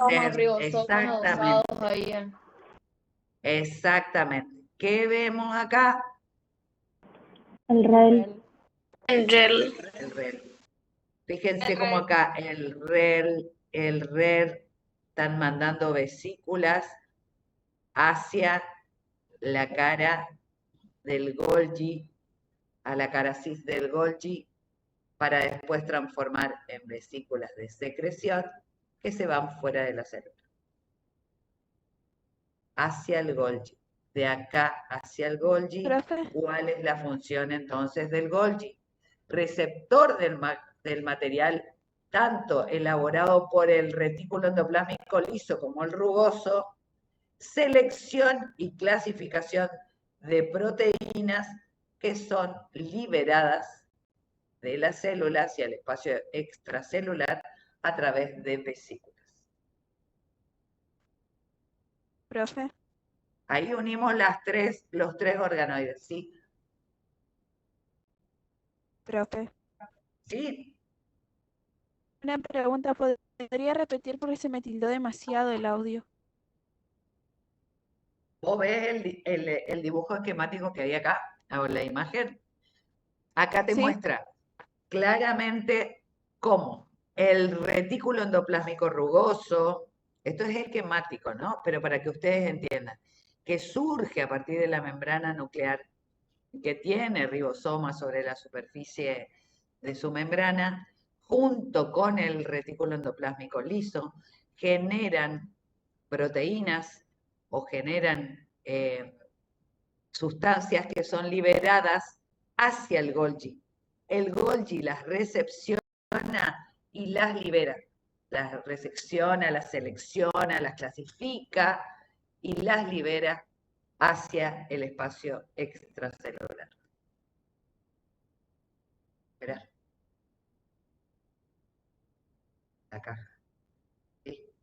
Somos ribosomas adosados Exactamente, ahí. exactamente. ¿Qué vemos acá? El rel. El gel. El REL. Fíjense cómo acá el REL están mandando vesículas hacia la cara del Golgi, a la cara cis del Golgi, para después transformar en vesículas de secreción que se van fuera de la célula. Hacia el Golgi. De acá hacia el Golgi, Profe. ¿cuál es la función entonces del Golgi? Receptor del material tanto elaborado por el retículo endoplásmico liso como el rugoso, selección y clasificación de proteínas que son liberadas de la célula hacia el espacio extracelular a través de vesículas. Profe. Ahí unimos los tres organoides, ¿sí? Profe. ¿Sí? Una pregunta, ¿podría repetir porque se me tildó demasiado el audio? ¿Vos ves el dibujo esquemático que hay acá? O la imagen. Acá te Sí. muestra claramente cómo el retículo endoplásmico rugoso, esto es esquemático, ¿no? Pero para que ustedes entiendan, que surge a partir de la membrana nuclear, que tiene ribosomas sobre la superficie de su membrana, junto con el retículo endoplásmico liso, generan proteínas o generan sustancias que son liberadas hacia el Golgi. El Golgi las recepciona y las libera. Las recepciona, las selecciona, las clasifica y las libera hacia el espacio extracelular. Esperá. Acá. Sí,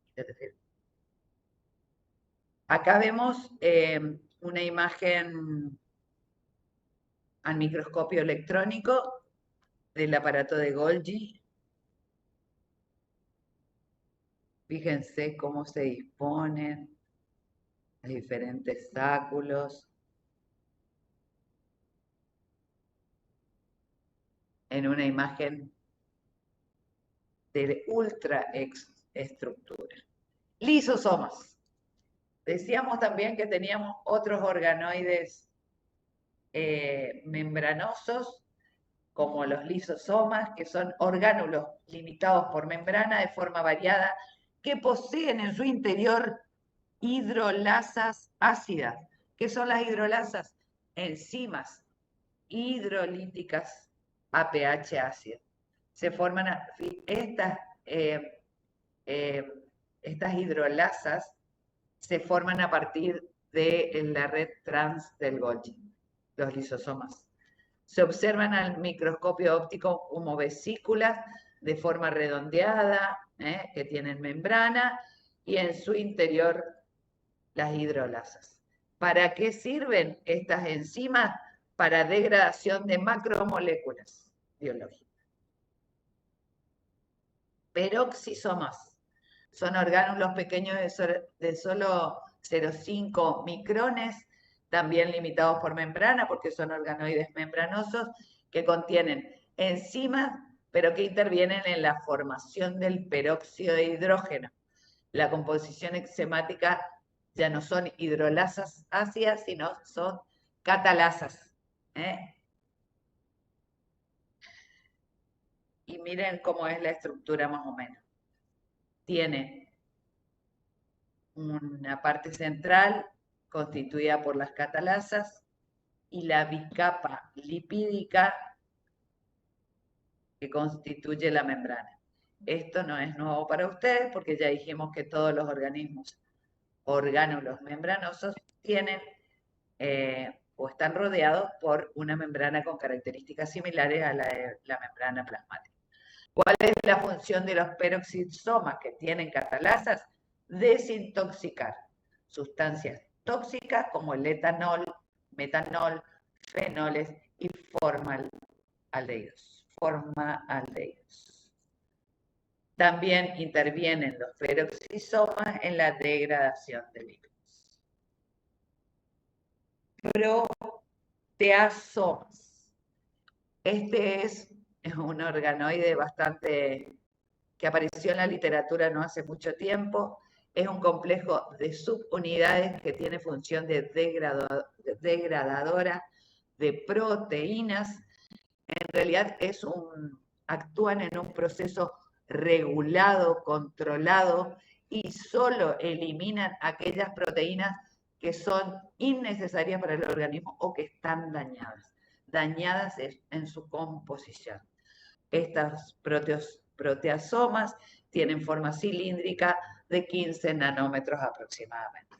acá vemos una imagen al microscopio electrónico del aparato de Golgi. Fíjense cómo se disponen los diferentes sáculos en una imagen de ultra estructura. Lisosomas. Decíamos también que teníamos otros organoides membranosos, como los lisosomas, que son orgánulos limitados por membrana de forma variada, que poseen en su interior hidrolasas ácidas. ¿Qué son las hidrolasas? Enzimas hidrolíticas a pH ácido. Se forman estas hidrolasas se forman a partir de la red trans del Golgi, los lisosomas. Se observan al microscopio óptico como vesículas de forma redondeada, que tienen membrana, y en su interior las hidrolasas. ¿Para qué sirven estas enzimas? Para degradación de macromoléculas biológicas. Peroxisomas son orgánulos pequeños de solo 0,5 micrones, también limitados por membrana, porque son organoides membranosos que contienen enzimas, pero que intervienen en la formación del peróxido de hidrógeno. La composición enzimática ya no son hidrolasas ácidas, sino son catalasas. Y miren cómo es la estructura más o menos. Tiene una parte central constituida por las catalasas y la bicapa lipídica que constituye la membrana. Esto no es nuevo para ustedes porque ya dijimos que todos los orgánulos membranosos tienen o están rodeados por una membrana con características similares a la de la membrana plasmática. ¿Cuál es la función de los peroxisomas que tienen catalasas? Desintoxicar sustancias tóxicas como el etanol, metanol, fenoles y formaldehídos. También intervienen los peroxisomas en la degradación de lípidos. Proteasomas. Este es un organoide bastante que apareció en la literatura no hace mucho tiempo. Es un complejo de subunidades que tiene función de degradadora de proteínas. En realidad actúan en un proceso regulado, controlado, y solo eliminan aquellas proteínas que son innecesarias para el organismo o que están dañadas en su composición. Estas proteasomas tienen forma cilíndrica de 15 nanómetros aproximadamente.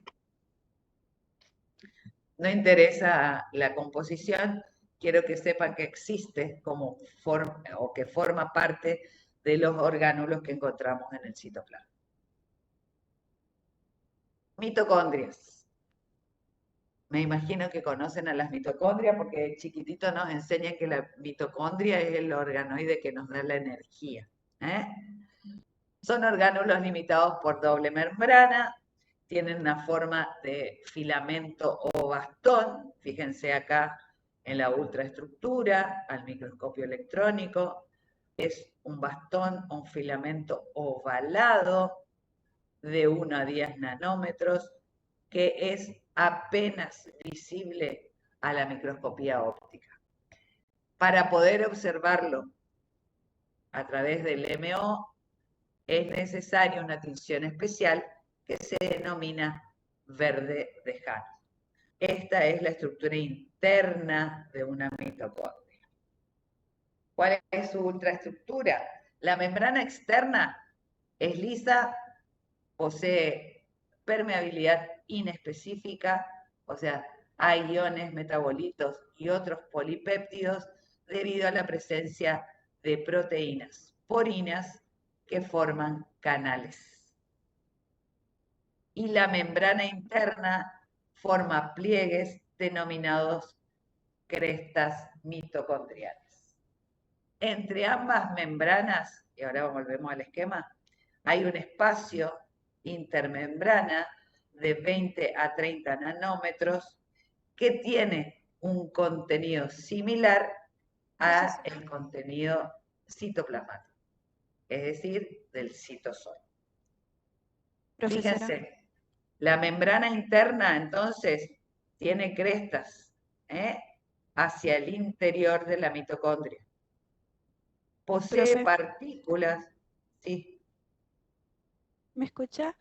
No interesa la composición, quiero que sepan que existe o que forma parte de los orgánulos que encontramos en el citoplasma. Mitocondrias. Me imagino que conocen a las mitocondrias porque de chiquitito nos enseñan que la mitocondria es el organoide que nos da la energía. Son orgánulos limitados por doble membrana, tienen una forma de filamento o bastón, fíjense acá en la ultraestructura, al microscopio electrónico, es un bastón, un filamento ovalado de 1 a 10 nanómetros, que es apenas visible a la microscopía óptica. Para poder observarlo a través del MO, es necesaria una tinción especial que se denomina verde lejano. Esta es la estructura interna de una mitocondria. ¿Cuál es su ultraestructura? La membrana externa es lisa, posee permeabilidad inespecífica, o sea, hay iones, metabolitos y otros polipéptidos debido a la presencia de proteínas porinas que forman canales. Y la membrana interna forma pliegues denominados crestas mitocondriales. Entre ambas membranas, y ahora volvemos al esquema, hay un espacio intermembrana de 20 a 30 nanómetros que tiene un contenido similar al contenido citoplasmático, es decir, del citosol. Profesora. Fíjense, la membrana interna entonces tiene crestas hacia el interior de la mitocondria. Posee partículas, sí. ¿Me escucha?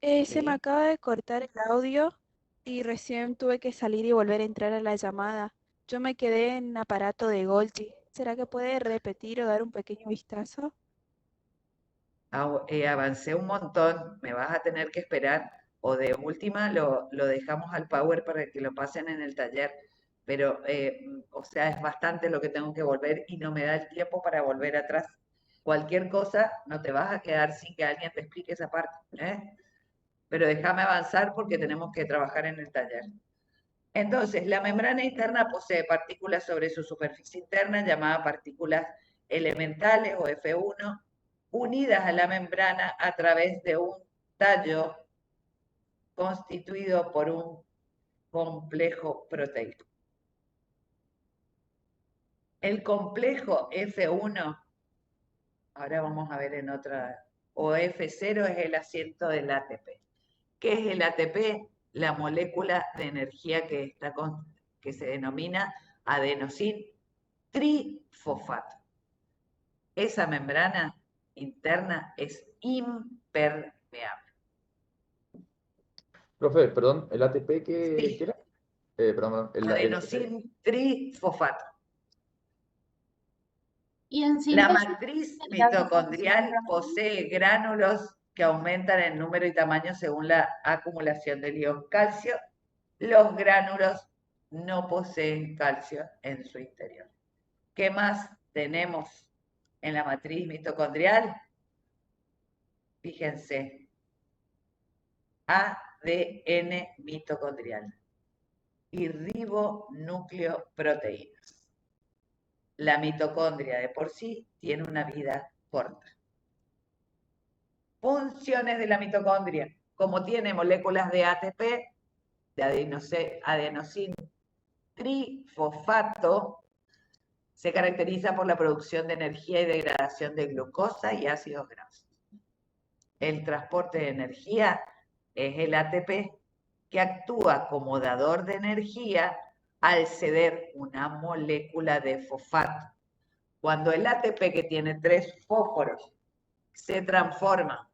Se me Sí. acaba de cortar el audio y recién tuve que salir y volver a entrar a la llamada. Yo me quedé en aparato de Golgi. ¿Será que puede repetir o dar un pequeño vistazo? Avancé un montón, me vas a tener que esperar, o de última lo dejamos al Power para que lo pasen en el taller, pero, o sea, es bastante lo que tengo que volver y no me da el tiempo para volver atrás. Cualquier cosa, no te vas a quedar sin que alguien te explique esa parte, pero déjame avanzar porque tenemos que trabajar en el taller. Entonces, la membrana interna posee partículas sobre su superficie interna, llamadas partículas elementales o F1, unidas a la membrana a través de un tallo constituido por un complejo proteico. El complejo F1, ahora vamos a ver en otra, o F0 es el asiento del ATP. ¿Qué es el ATP? La molécula de energía que se denomina adenosín trifosfato. Esa membrana interna es impermeable. Profe, perdón, ¿el ATP qué Sí. era? Perdón, Adenosín trifosfato. Y en La síntesis, matriz mitocondrial posee gránulos que aumentan en número y tamaño según la acumulación del ion calcio. Los gránulos no poseen calcio en su interior. ¿Qué más tenemos en la matriz mitocondrial? Fíjense, ADN mitocondrial y ribonucleoproteínas. La mitocondria de por sí tiene una vida corta. Funciones de la mitocondria. Como tiene moléculas de ATP, de adenosín trifosfato, se caracteriza por la producción de energía y degradación de glucosa y ácidos grasos. El transporte de energía es el ATP, que actúa como dador de energía al ceder una molécula de fosfato. Cuando el ATP, que tiene 3 fósforos, se transforma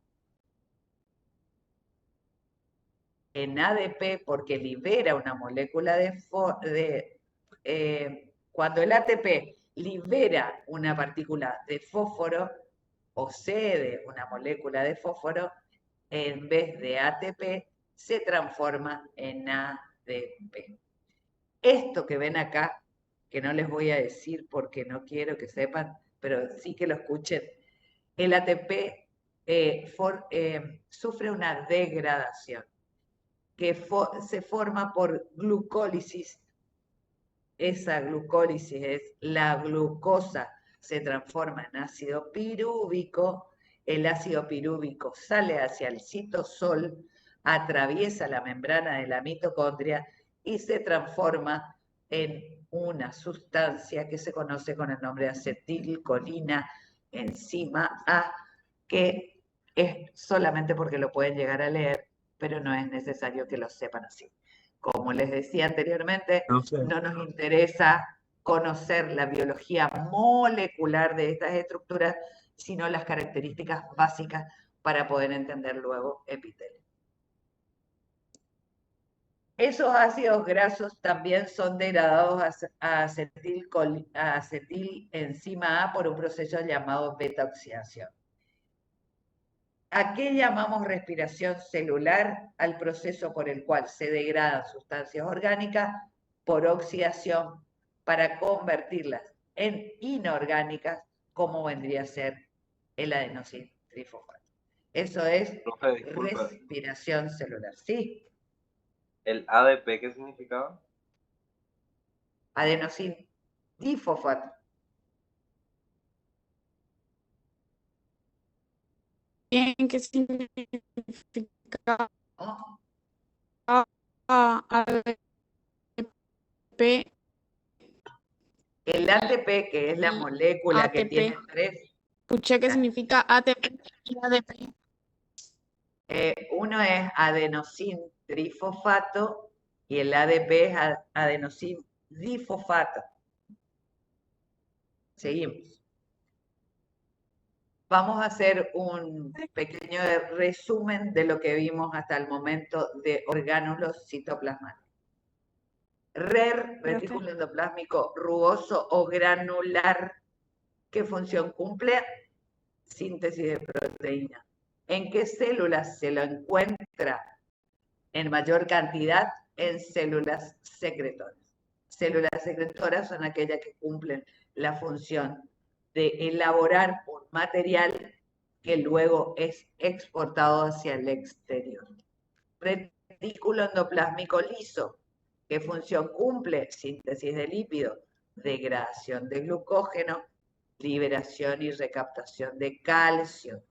en ADP porque libera una molécula cuando el ATP libera una partícula de fósforo o cede una molécula de fósforo, en vez de ATP se transforma en ADP. Esto que ven acá, que no les voy a decir porque no quiero que sepan, pero sí que lo escuchen, el ATP sufre una degradación que se forma por glucólisis. Esa glucólisis es la glucosa, se transforma en ácido pirúvico, el ácido pirúvico sale hacia el citosol, atraviesa la membrana de la mitocondria y se transforma en una sustancia que se conoce con el nombre de acetilcolina enzima A, que es solamente porque lo pueden llegar a leer, pero no es necesario que lo sepan así. Como les decía anteriormente, no nos interesa conocer la biología molecular de estas estructuras, sino las características básicas para poder entender luego epitelio. Esos ácidos grasos también son degradados a acetilenzima A por un proceso llamado beta-oxidación. ¿A qué llamamos respiración celular? Al proceso por el cual se degradan sustancias orgánicas por oxidación para convertirlas en inorgánicas, como vendría a ser el adenosín trifosfato. Eso es respiración celular. ¿Sí? ¿El ADP qué significaba? Adenosín difosfato. ¿Qué significa ¿No? ADP? El ATP, que es la molécula que ATP. tiene 3. Escuché que significa ATP y ADP. Uno es adenosín trifosfato y el ADP es adenosín difosfato. Seguimos. Vamos a hacer un pequeño resumen de lo que vimos hasta el momento de orgánulos citoplasmáticos. Retículo endoplásmico rugoso o granular. ¿Qué función cumple? Síntesis de proteína. ¿En qué células se lo encuentra en mayor cantidad? En células secretoras. Células secretoras son aquellas que cumplen la función de elaborar un material que luego es exportado hacia el exterior. Retículo endoplásmico liso. ¿Qué función cumple? Síntesis de lípido, degradación de glucógeno, liberación y recaptación de calcio.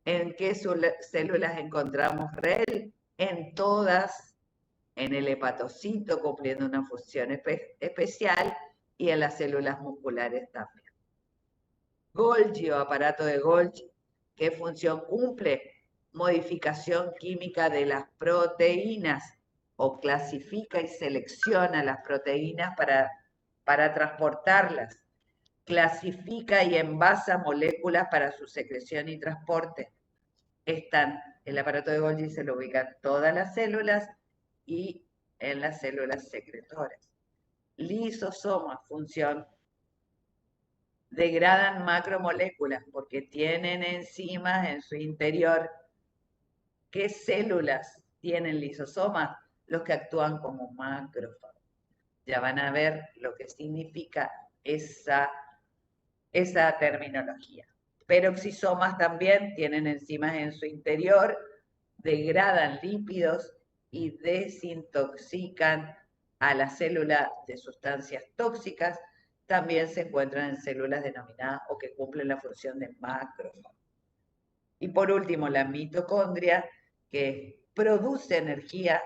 ¿En qué células encontramos REL? En todas, en el hepatocito cumpliendo una función especial y en las células musculares también. Golgi o aparato de Golgi, ¿qué función cumple? Modificación química de las proteínas o clasifica y selecciona las proteínas para transportarlas. Clasifica y envasa moléculas para su secreción y transporte. El aparato de Golgi se lo ubica en todas las células y en las células secretoras. Lisosomas, función, degradan macromoléculas porque tienen enzimas en su interior. ¿Qué células tienen lisosomas? Los que actúan como macrófagos. Ya van a ver lo que significa esa terminología. Peroxisomas también tienen enzimas en su interior, degradan lípidos y desintoxican a la célula de sustancias tóxicas. También se encuentran en células denominadas o que cumplen la función de macrófago. Y por último, la mitocondria, que produce energía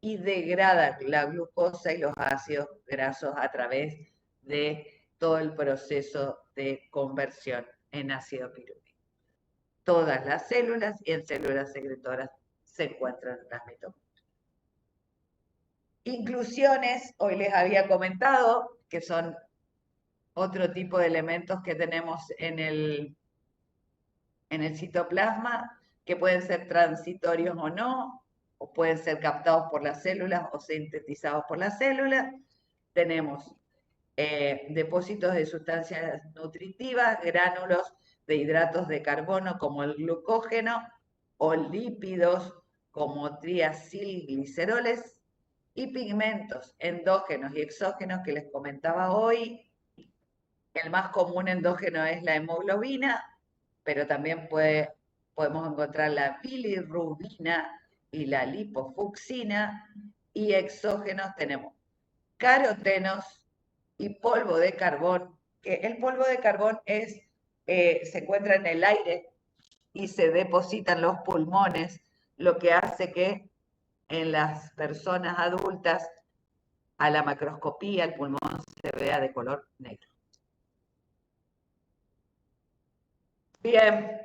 y degrada la glucosa y los ácidos grasos a través de todo el proceso de conversión en ácido pirúvico. Todas las células y en células secretoras se encuentran las mitocondrias. Inclusiones, hoy les había comentado, que son otro tipo de elementos que tenemos en el citoplasma, que pueden ser transitorios o no, o pueden ser captados por las células o sintetizados por las células. Tenemos depósitos de sustancias nutritivas, gránulos de hidratos de carbono como el glucógeno, o lípidos como triacilgliceroles, y pigmentos endógenos y exógenos que les comentaba hoy. El más común endógeno es la hemoglobina, pero también podemos encontrar la bilirrubina y la lipofucsina, y exógenos tenemos carotenos y polvo de carbón, que el polvo de carbón se encuentra en el aire y se deposita en los pulmones, lo que hace que en las personas adultas, a la macroscopía, el pulmón se vea de color negro. Bien,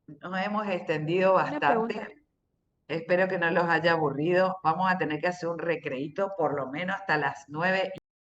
nos hemos extendido Una bastante. pregunta. Espero que no los haya aburrido. Vamos a tener que hacer un recreíto por lo menos hasta las 9:30.